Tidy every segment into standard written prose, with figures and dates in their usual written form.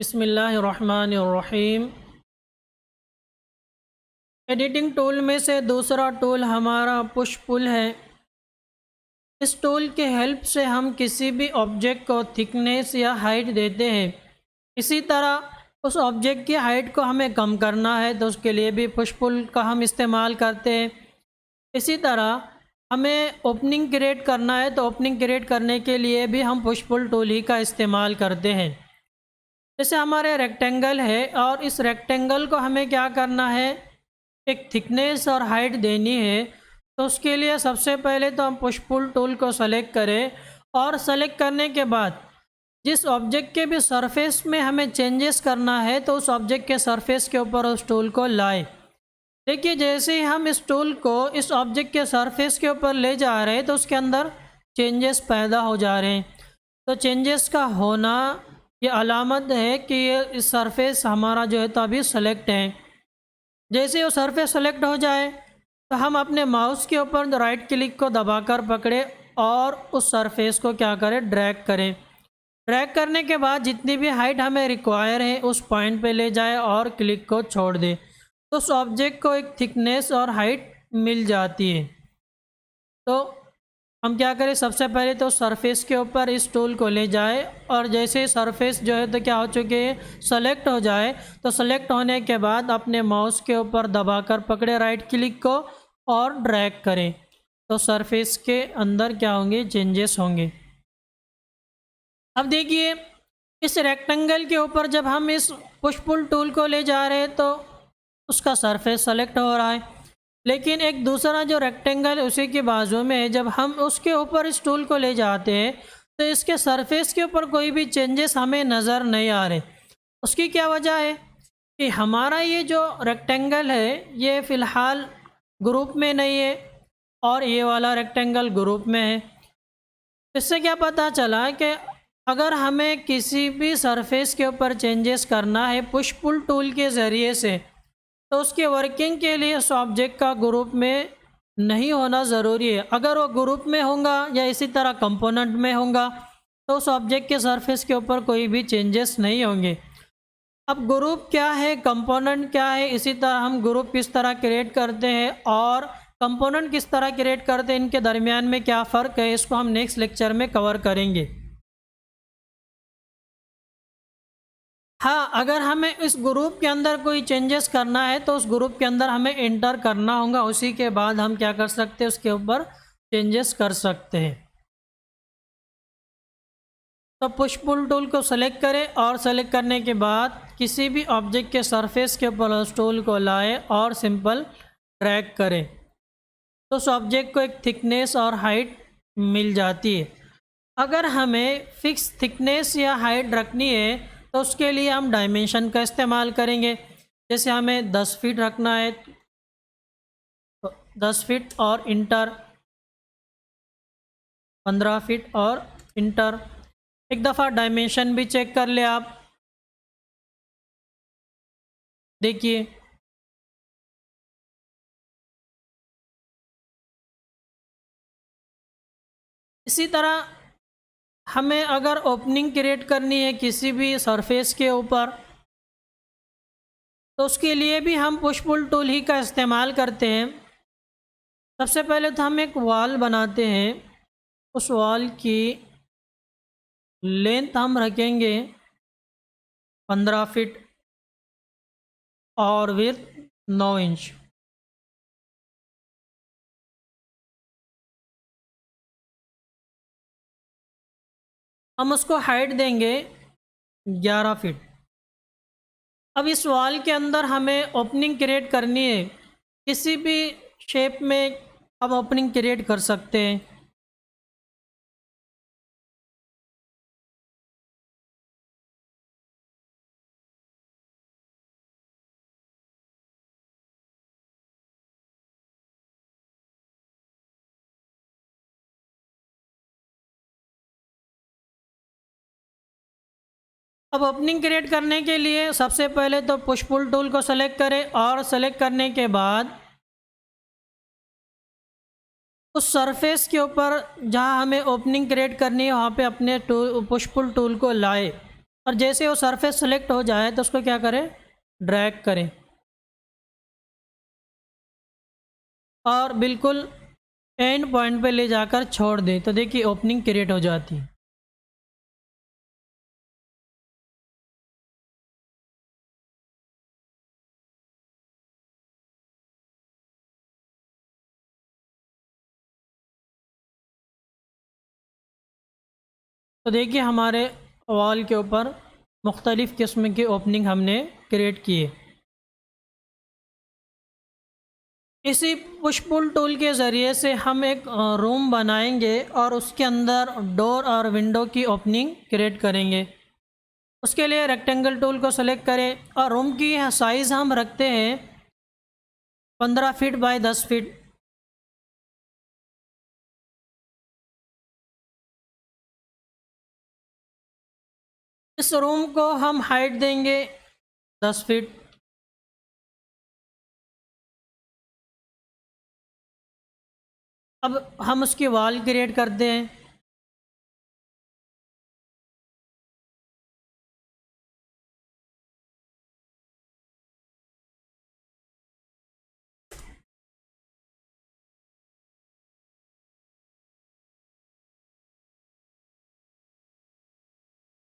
बिस्मिल्लाहिर्रहमानिर्रहीम। Editing tool में से दूसरा टूल हमारा पुश पुल है। इस टूल के हेल्प से हम किसी भी ऑब्जेक्ट को थिकनेस या हाइट देते हैं। इसी तरह उस ऑब्जेक्ट की हाइट को हमें कम करना है तो उसके लिए भी पुश पुल का हम इस्तेमाल करते हैं। इसी तरह हमें ओपनिंग क्रिएट करना है तो ओपनिंग क्रिएट करने के लिए भी हम पुश पुल टूल ही का इस्तेमाल करते हैं। जैसे हमारे रेक्टेंगल है और इस रेक्टेंगल को हमें क्या करना है, एक थिकनेस और हाइट देनी है। तो उसके लिए सबसे पहले तो हम पुश पुल टूल को सेलेक्ट करें और सेलेक्ट करने के बाद जिस ऑब्जेक्ट के भी सरफेस में हमें चेंजेस करना है तो उस ऑब्जेक्ट के सरफेस के ऊपर उस टूल को लाए। देखिए जैसे ही हम इस टूल को इस ऑब्जेक्ट के सरफेस के ऊपर ले जा रहे हैं तो उसके अंदर चेंजेस पैदा हो जा रहे हैं। तो चेंजेस का होना ये अलामत है कि ये इस सरफेस हमारा जो है तो अभी सेलेक्ट है। जैसे वो सरफेस सेलेक्ट हो जाए तो हम अपने माउस के ऊपर राइट क्लिक को दबाकर पकड़े और उस सरफेस को क्या करें, ड्रैग करें। ड्रैग करने के बाद जितनी भी हाइट हमें रिक्वायर है उस पॉइंट पे ले जाए और क्लिक को छोड़ दे तो उस ऑब्जेक्ट को एक थिकनेस और हाइट मिल जाती है। तो हम क्या करें, सबसे पहले तो सरफेस के ऊपर इस टूल को ले जाए और जैसे सरफेस जो है तो क्या हो चुके हैं, सेलेक्ट हो जाए तो सेलेक्ट होने के बाद अपने माउस के ऊपर दबाकर पकड़े राइट क्लिक को और ड्रैग करें तो सरफेस के अंदर क्या होंगे, चेंजेस होंगे। अब देखिए इस रेक्टेंगल के ऊपर जब हम इस पुश पुल टूल को ले जा रहे हैं तो उसका सरफेस सेलेक्ट हो रहा है, लेकिन एक दूसरा जो रेक्टेंगल है उसी के बाजू में है, जब हम उसके ऊपर इस टूल को ले जाते हैं तो इसके सरफेस के ऊपर कोई भी चेंजेस हमें नज़र नहीं आ रहे। उसकी क्या वजह है कि हमारा ये जो रेक्टेंगल है ये फ़िलहाल ग्रुप में नहीं है और ये वाला रेक्टेंगल ग्रुप में है। इससे क्या पता चला कि अगर हमें किसी भी सरफेस के ऊपर चेंजेस करना है पुश पुल टूल के ज़रिए से तो उसके वर्किंग के लिए उस ऑब्जेक्ट का ग्रुप में नहीं होना ज़रूरी है। अगर वो ग्रुप में होगा या इसी तरह कंपोनेंट में होगा तो उस ऑब्जेक्ट के सरफेस के ऊपर कोई भी चेंजेस नहीं होंगे। अब ग्रुप क्या है, कंपोनेंट क्या है, इसी तरह हम ग्रुप किस तरह क्रिएट करते हैं और कंपोनेंट किस तरह क्रिएट करते हैं, इनके दरमियान में क्या फ़र्क है, इसको हम नेक्स्ट लेक्चर में कवर करेंगे। हाँ, अगर हमें इस ग्रुप के अंदर कोई चेंजेस करना है तो उस ग्रुप के अंदर हमें एंटर करना होगा, उसी के बाद हम क्या कर सकते हैं, उसके ऊपर चेंजेस कर सकते हैं। तो पुश पुल टूल को सेलेक्ट करें और सेलेक्ट करने के बाद किसी भी ऑब्जेक्ट के सरफेस के ऊपर उस टूल को लाएं और सिंपल ड्रैग करें तो उस ऑब्जेक्ट को एक थिकनेस और हाइट मिल जाती है। अगर हमें फिक्स थिकनेस या हाइट रखनी है तो उसके लिए हम डायमेंशन का इस्तेमाल करेंगे। जैसे हमें 10 फीट रखना है तो 10 फीट और इंटर, 15 फीट और इंटर। एक दफ़ा डायमेंशन भी चेक कर ले आप, देखिए इसी तरह हमें अगर ओपनिंग क्रिएट करनी है किसी भी सरफेस के ऊपर तो उसके लिए भी हम पुश पुल टूल ही का इस्तेमाल करते हैं। सबसे पहले तो हम एक वॉल बनाते हैं, उस वॉल की लेंथ हम रखेंगे 15 फीट और विड्थ 9 इंच। हम उसको हाइट देंगे 11 फीट। अब इस वॉल के अंदर हमें ओपनिंग क्रिएट करनी है, किसी भी शेप में हम ओपनिंग क्रिएट कर सकते हैं। अब ओपनिंग क्रिएट करने के लिए सबसे पहले तो पुश पुल टूल को सेलेक्ट करें और सेलेक्ट करने के बाद उस सरफेस के ऊपर जहां हमें ओपनिंग क्रिएट करनी है वहां पे अपने पुश पुल टूल को लाए और जैसे वो सरफेस सेलेक्ट हो जाए तो उसको क्या करें, ड्रैग करें और बिल्कुल एंड पॉइंट पे ले जाकर छोड़ दें। तो देखिए ओपनिंग क्रिएट हो जाती है। तो देखिए हमारे वॉल के ऊपर मुख्तलिफ़ किस्म की ओपनिंग हमने क्रिएट किए। इसी पुश पुल टूल के ज़रिए से हम एक रूम बनाएंगे और उसके अंदर डोर और विंडो की ओपनिंग क्रिएट करेंगे। उसके लिए रेक्टेंगल टूल को सेलेक्ट करें और रूम की साइज़ हम रखते हैं 15 फीट बाय 10 फीट। इस रूम को हम हाइट देंगे 10 फीट। अब हम उसकी वॉल क्रिएट करते हैं।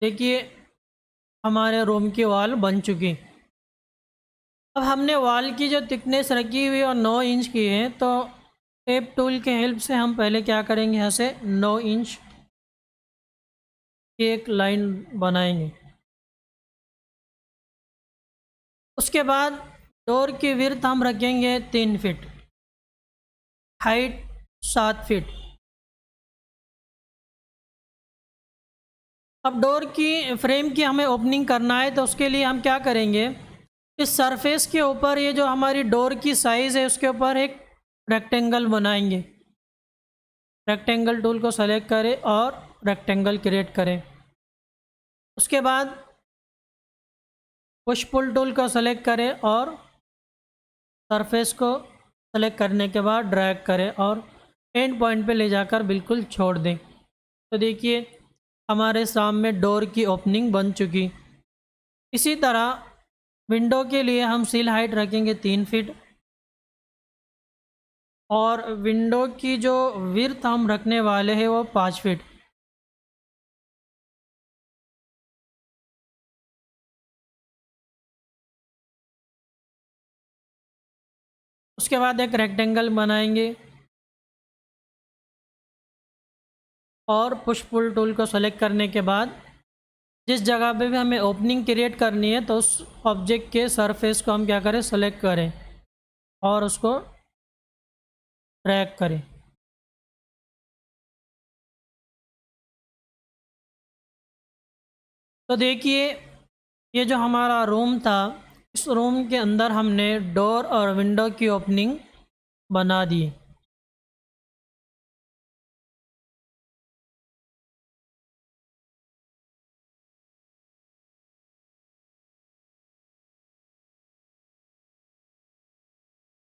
देखिए हमारे रूम की वॉल बन चुकी। अब हमने वॉल की जो थिकनेस रखी हुई और 9 इंच की है, तो टेप टूल के हेल्प से हम पहले क्या करेंगे, यहाँ से 9 इंच की एक लाइन बनाएंगे। उसके बाद डोर की विड्थ हम रखेंगे 3 फीट, हाइट 7 फीट। अब डोर की फ्रेम की हमें ओपनिंग करना है, तो उसके लिए हम क्या करेंगे, इस सरफेस के ऊपर ये जो हमारी डोर की साइज़ है उसके ऊपर एक रेक्टेंगल बनाएंगे। रेक्टेंगल टूल को सेलेक्ट करें और रेक्टेंगल क्रिएट करें। उसके बाद पुश पुल टूल को सेलेक्ट करें और सरफेस को सेलेक्ट करने के बाद ड्रैग करें और एंड पॉइंट पे ले जाकर बिल्कुल छोड़ दें। तो देखिए हमारे सामने डोर की ओपनिंग बन चुकी। इसी तरह विंडो के लिए हम सील हाइट रखेंगे 3 फीट और विंडो की जो विड्थ हम रखने वाले हैं वो 5 फीट। उसके बाद एक रेक्टेंगल बनाएंगे और पुश पुल टूल को सेलेक्ट करने के बाद जिस जगह पे भी हमें ओपनिंग क्रिएट करनी है, तो उस ऑब्जेक्ट के सरफेस को हम क्या करें, सेलेक्ट करें और उसको ड्रैग करें। तो देखिए ये जो हमारा रूम था, इस रूम के अंदर हमने डोर और विंडो की ओपनिंग बना दी।